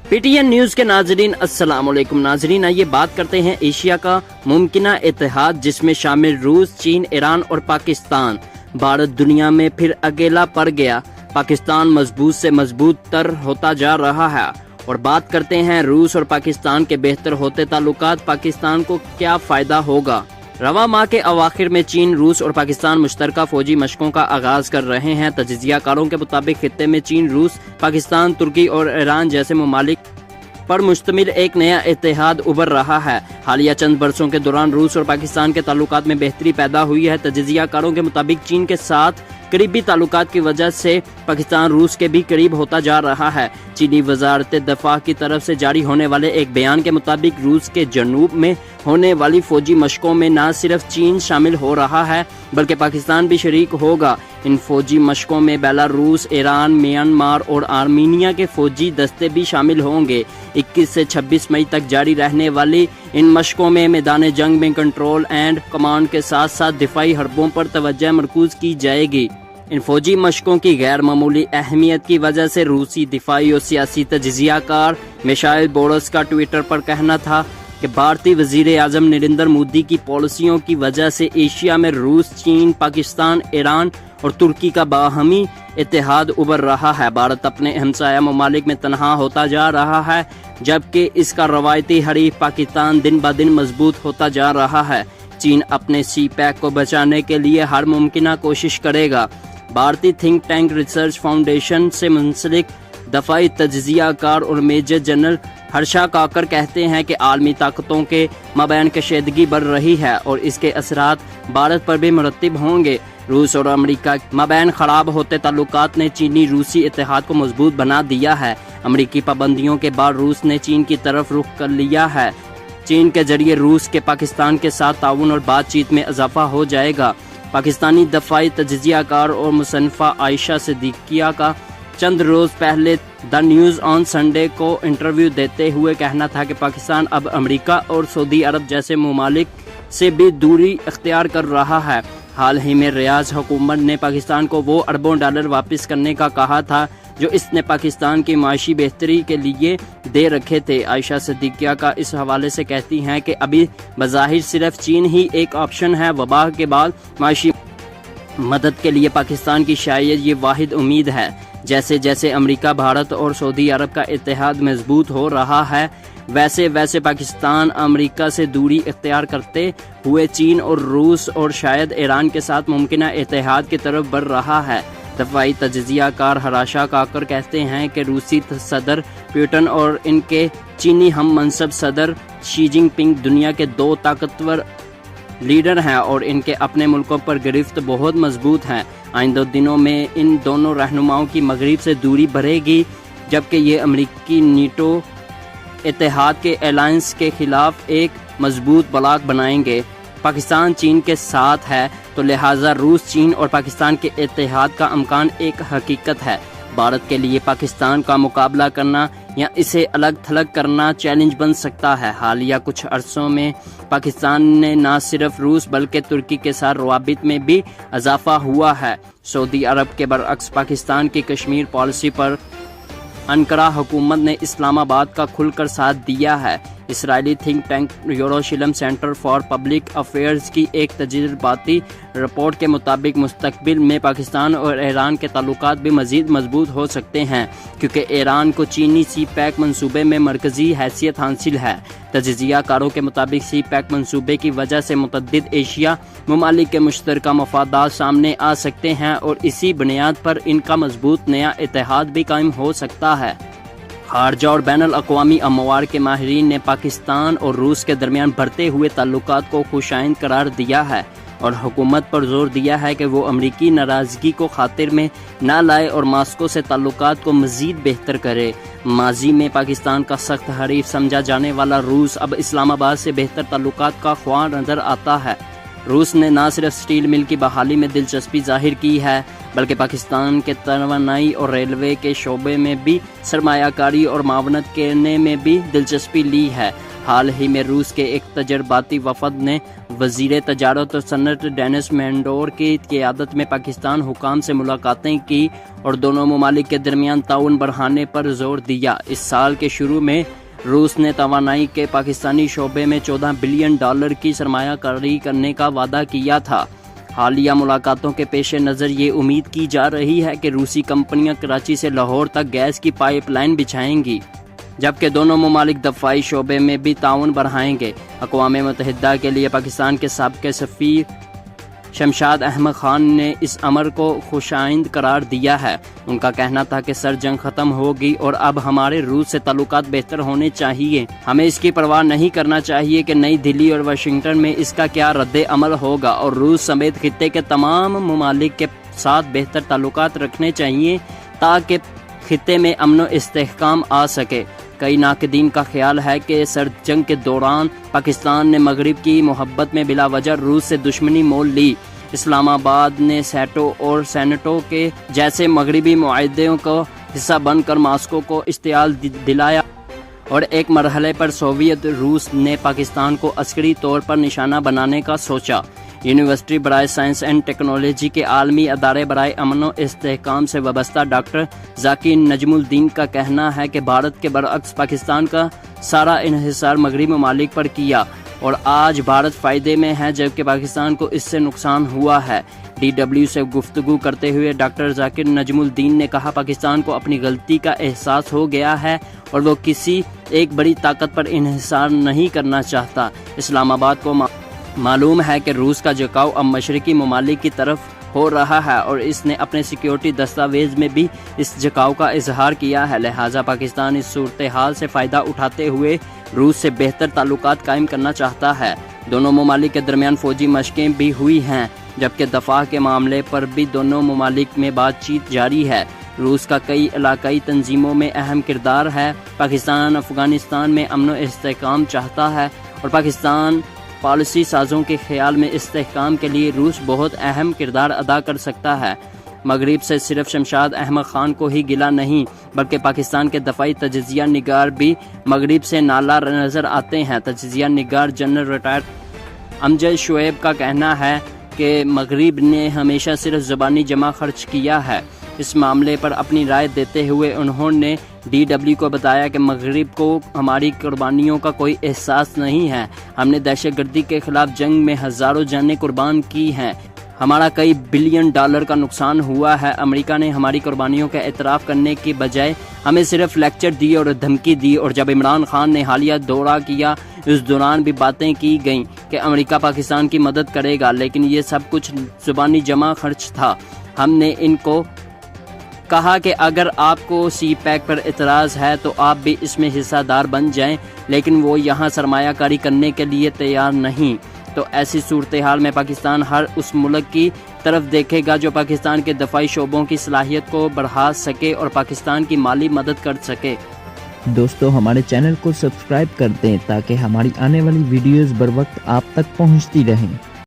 P T N news کے ناظرین السلام علیکم ناظرین، آئیے بات کرتے ہیں ایشیا کا ممکنہ اتحاد جس میں شامل روس، چین، ایران اور پاکستان۔ بھارت دنیا میں پھر اکیلا پڑ گیا، پاکستان مضبوط سے مضبوط تر ہوتا جا رہا ہے۔ اور بات کرتے ہیں روس اور پاکستان کے بہتر ہوتے تعلقات، پاکستان کو کیا فائدہ ہوگا۔ رواں ماہ کے اواخر میں چین، روس اور پاکستان مشترکہ فوجی مشقوں کا آغاز کر رہے ہیں۔ تجزیہ کاروں کے مطابق خطے میں چین، روس، پاکستان، ترکی اور ایران جیسے ممالک پر مشتمل ایک نیا اتحاد ابھر رہا ہے۔ حالیہ چند برسوں کے دوران روس اور پاکستان کے تعلقات میں بہتری پیدا ہوئی ہے۔ تجزیہ کاروں کے مطابق چین کے ساتھ قریبی تعلقات کی وجہ سے پاکستان روس کے بھی قریب ہوتا جا رہا ہے۔ چینی وزارت دفاع کی طرف سے جاری ہونے والے ایک بیان کے مطابق روس کے جنوب میں ہونے والی فوجی مشقوں میں نہ صرف چین شامل ہو رہا ہے بلکہ پاکستان بھی شریک ہوگا۔ ان فوجی مشقوں میں بیلاروس، ایران، میانمار اور آرمینیا کے فوجی دستے بھی شامل ہوں گے۔ 21 سے 26 مئی تک جاری رہنے والی ان مشقوں میں میدان جنگ میں کنٹرول اینڈ کمانڈ کے ساتھ ساتھ دفاعی حربوں پر توجہ مرکوز کی جائے گی۔ ان فوجی مشقوں کی غیر معمولی اہمیت کی وجہ سے روسی دفاعی اور سیاسی تجزیہ کار میشائل بورس کا ٹویٹر پر کہنا تھا کہ بھارتی وزیر اعظم نریندر مودی کی پالیسیوں کی وجہ سے ایشیا میں روس، چین، پاکستان، ایران اور ترکی کا باہمی اتحاد ابھر رہا ہے۔ بھارت اپنے ہمسایہ ممالک میں تنہا ہوتا جا رہا ہے جبکہ اس کا روایتی حریف پاکستان دن بدن مضبوط ہوتا جا رہا ہے۔ چین اپنے سی پیک کو بچانے کے لیے ہر ممکنہ کوشش کرے گا۔ بھارتی تھنک ٹینک ریسرچ فاؤنڈیشن سے منسلک دفاعی تجزیہ کار اور میجر جنرل ہرشا کاکر کہتے ہیں کہ عالمی طاقتوں کے مابین کشیدگی بڑھ رہی ہے اور اس کے اثرات بھارت پر بھی مرتب ہوں گے۔ روس اور امریکہ کے مابین خراب ہوتے تعلقات نے چینی روسی اتحاد کو مضبوط بنا دیا ہے۔ امریکی پابندیوں کے بعد روس نے چین کی طرف رخ کر لیا ہے۔ چین کے ذریعے روس کے پاکستان کے ساتھ تعاون اور بات چیت میں اضافہ ہو جائے گا۔ پاکستانی دفاعی تجزیہ کار اور مصنفہ عائشہ صدیقیہ کا چند روز پہلے دا نیوز آن سنڈے کو انٹرویو دیتے ہوئے کہنا تھا کہ پاکستان اب امریکہ اور سعودی عرب جیسے ممالک سے بھی دوری اختیار کر رہا ہے۔ حال ہی میں ریاض حکومت نے پاکستان کو وہ اربوں ڈالر واپس کرنے کا کہا تھا جو اس نے پاکستان کی معاشی بہتری کے لیے دے رکھے تھے۔ عائشہ صدیقیہ کا اس حوالے سے کہتی ہیں کہ ابھی بظاہر صرف چین ہی ایک آپشن ہے۔ وبا کے بعد معاشی مدد کے لیے پاکستان کی شاید یہ واحد امید ہے۔ جیسے جیسے امریکہ، بھارت اور سعودی عرب کا اتحاد مضبوط ہو رہا ہے ویسے ویسے پاکستان امریکہ سے دوری اختیار کرتے ہوئے چین اور روس اور شاید ایران کے ساتھ ممکنہ اتحاد کی طرف بڑھ رہا ہے۔ دفاعی تجزیہ کار ہراشا کاکر کہتے ہیں کہ روسی صدر پوٹن اور ان کے چینی ہم منصب صدر شی جن پنگ دنیا کے دو طاقتور لیڈر ہیں اور ان کے اپنے ملکوں پر گرفت بہت مضبوط ہے۔ آئندہ دنوں میں ان دونوں رہنماؤں کی مغرب سے دوری بڑھے گی جبکہ یہ امریکی نیٹو اتحاد کے الائنس کے خلاف ایک مضبوط بلاک بنائیں گے۔ پاکستان چین کے ساتھ ہے تو لہٰذا روس، چین اور پاکستان کے اتحاد کا امکان ایک حقیقت ہے۔ بھارت کے لیے پاکستان کا مقابلہ کرنا یا اسے الگ تھلگ کرنا چیلنج بن سکتا ہے۔ حالیہ کچھ عرصوں میں پاکستان نے نہ صرف روس بلکہ ترکی کے ساتھ روابط میں بھی اضافہ ہوا ہے۔ سعودی عرب کے برعکس پاکستان کی کشمیر پالیسی پر انقرہ حکومت نے اسلام آباد کا کھل کر ساتھ دیا ہے۔ اسرائیلی تھنک ٹینک یروشلم سینٹر فار پبلک افیئرز کی ایک تجرباتی رپورٹ کے مطابق مستقبل میں پاکستان اور ایران کے تعلقات بھی مزید مضبوط ہو سکتے ہیں کیونکہ ایران کو چینی سی پیک منصوبے میں مرکزی حیثیت حاصل ہے۔ تجزیہ کاروں کے مطابق سی پیک منصوبے کی وجہ سے متعدد ایشیا ممالک کے مشترکہ مفادات سامنے آ سکتے ہیں اور اسی بنیاد پر ان کا مضبوط نیا اتحاد بھی قائم ہو سکتا ہے۔ خارجہ اور بین الاقوامی امور کے ماہرین نے پاکستان اور روس کے درمیان بڑھتے ہوئے تعلقات کو خوشائند قرار دیا ہے اور حکومت پر زور دیا ہے کہ وہ امریکی ناراضگی کو خاطر میں نہ لائے اور ماسکو سے تعلقات کو مزید بہتر کرے۔ ماضی میں پاکستان کا سخت حریف سمجھا جانے والا روس اب اسلام آباد سے بہتر تعلقات کا خواہاں نظر آتا ہے۔ روس نے نہ صرف سٹیل مل کی بحالی میں دلچسپی ظاہر کی ہے بلکہ پاکستان کے توانائی اور ریلوے کے شعبے میں بھی سرمایہ کاری اور معاونت کرنے میں بھی دلچسپی لی ہے۔ حال ہی میں روس کے ایک تجرباتی وفد نے وزیر تجارت و صنعت ڈینس مینڈور کی قیادت میں پاکستان حکام سے ملاقاتیں کی اور دونوں ممالک کے درمیان تعاون بڑھانے پر زور دیا۔ اس سال کے شروع میں روس نے توانائی کے پاکستانی شعبے میں $14 بلین کی سرمایہ کاری کرنے کا وعدہ کیا تھا۔ حالیہ ملاقاتوں کے پیش نظر یہ امید کی جا رہی ہے کہ روسی کمپنیاں کراچی سے لاہور تک گیس کی پائپ لائن بچھائیں گی، جبکہ دونوں ممالک دفاعی شعبے میں بھی تعاون بڑھائیں گے۔ اقوام متحدہ کے لیے پاکستان کے سابق سفیر شمشاد احمد خان نے اس امر کو خوشائند قرار دیا ہے۔ ان کا کہنا تھا کہ سر جنگ ختم ہوگی اور اب ہمارے روس سے تعلقات بہتر ہونے چاہیے۔ ہمیں اس کی پرواہ نہیں کرنا چاہیے کہ نئی دہلی اور واشنگٹن میں اس کا کیا رد عمل ہوگا، اور روس سمیت خطے کے تمام ممالک کے ساتھ بہتر تعلقات رکھنے چاہیے تاکہ خطے میں امن و استحکام آ سکے۔ کئی ناقدین کا خیال ہے کہ سرد جنگ کے دوران پاکستان نے مغرب کی محبت میں بلا وجہ روس سے دشمنی مول لی۔ اسلام آباد نے سیٹو اور سینٹو کے جیسے مغربی معاہدوں کو حصہ بن کر ماسکو کو اشتعال دلایا، اور ایک مرحلے پر سوویت روس نے پاکستان کو عسکری طور پر نشانہ بنانے کا سوچا۔ یونیورسٹی برائے سائنس اینڈ ٹیکنالوجی کے عالمی ادارے برائے امن و استحکام سے وابستہ ڈاکٹر ذاکر نجم الدین کا کہنا ہے کہ بھارت کے برعکس پاکستان کا سارا انحصار مغربی ممالک پر کیا، اور آج بھارت فائدے میں ہے جبکہ پاکستان کو اس سے نقصان ہوا ہے۔ DW سے گفتگو کرتے ہوئے ڈاکٹر ذاکر نجم الدین نے کہا، پاکستان کو اپنی غلطی کا احساس ہو گیا ہے اور وہ کسی ایک بڑی طاقت پر انحصار نہیں کرنا چاہتا۔ اسلام آباد کو معلوم ہے کہ روس کا جھکاؤ اب مشرقی ممالک کی طرف ہو رہا ہے، اور اس نے اپنے سیکیورٹی دستاویز میں بھی اس جھکاؤ کا اظہار کیا ہے۔ لہٰذا پاکستان اس صورتحال سے فائدہ اٹھاتے ہوئے روس سے بہتر تعلقات قائم کرنا چاہتا ہے۔ دونوں ممالک کے درمیان فوجی مشقیں بھی ہوئی ہیں، جبکہ دفاع کے معاملے پر بھی دونوں ممالک میں بات چیت جاری ہے۔ روس کا کئی علاقائی تنظیموں میں اہم کردار ہے۔ پاکستان افغانستان میں امن و استحکام چاہتا ہے، اور پاکستان پالیسی سازوں کے خیال میں استحکام کے لیے روس بہت اہم کردار ادا کر سکتا ہے۔ مغرب سے صرف شمشاد احمد خان کو ہی گلہ نہیں، بلکہ پاکستان کے دفاعی تجزیہ نگار بھی مغرب سے نالا نظر آتے ہیں۔ تجزیہ نگار جنرل ریٹائرڈ امجد شعیب کا کہنا ہے کہ مغرب نے ہمیشہ صرف زبانی جمع خرچ کیا ہے۔ اس معاملے پر اپنی رائے دیتے ہوئے انہوں نے DW کو بتایا کہ مغرب کو ہماری قربانیوں کا کوئی احساس نہیں ہے۔ ہم نے دہشت گردی کے خلاف جنگ میں ہزاروں جانیں قربان کی ہیں، ہمارا کئی بلین ڈالر کا نقصان ہوا ہے۔ امریکہ نے ہماری قربانیوں کا اعتراف کرنے کی بجائے ہمیں صرف لیکچر دی اور دھمکی دی، اور جب عمران خان نے حالیہ دورہ کیا اس دوران بھی باتیں کی گئیں کہ امریکہ پاکستان کی مدد کرے گا، لیکن یہ سب کچھ زبانی جمع خرچ تھا۔ ہم نے ان کو کہا کہ اگر آپ کو سی پیک پر اعتراض ہے تو آپ بھی اس میں حصہ دار بن جائیں، لیکن وہ یہاں سرمایہ کاری کرنے کے لیے تیار نہیں۔ تو ایسی صورتحال میں پاکستان ہر اس ملک کی طرف دیکھے گا جو پاکستان کے دفاعی شعبوں کی صلاحیت کو بڑھا سکے اور پاکستان کی مالی مدد کر سکے۔ دوستو ہمارے چینل کو سبسکرائب کر دیں تاکہ ہماری آنے والی ویڈیوز بر وقت آپ تک پہنچتی رہیں۔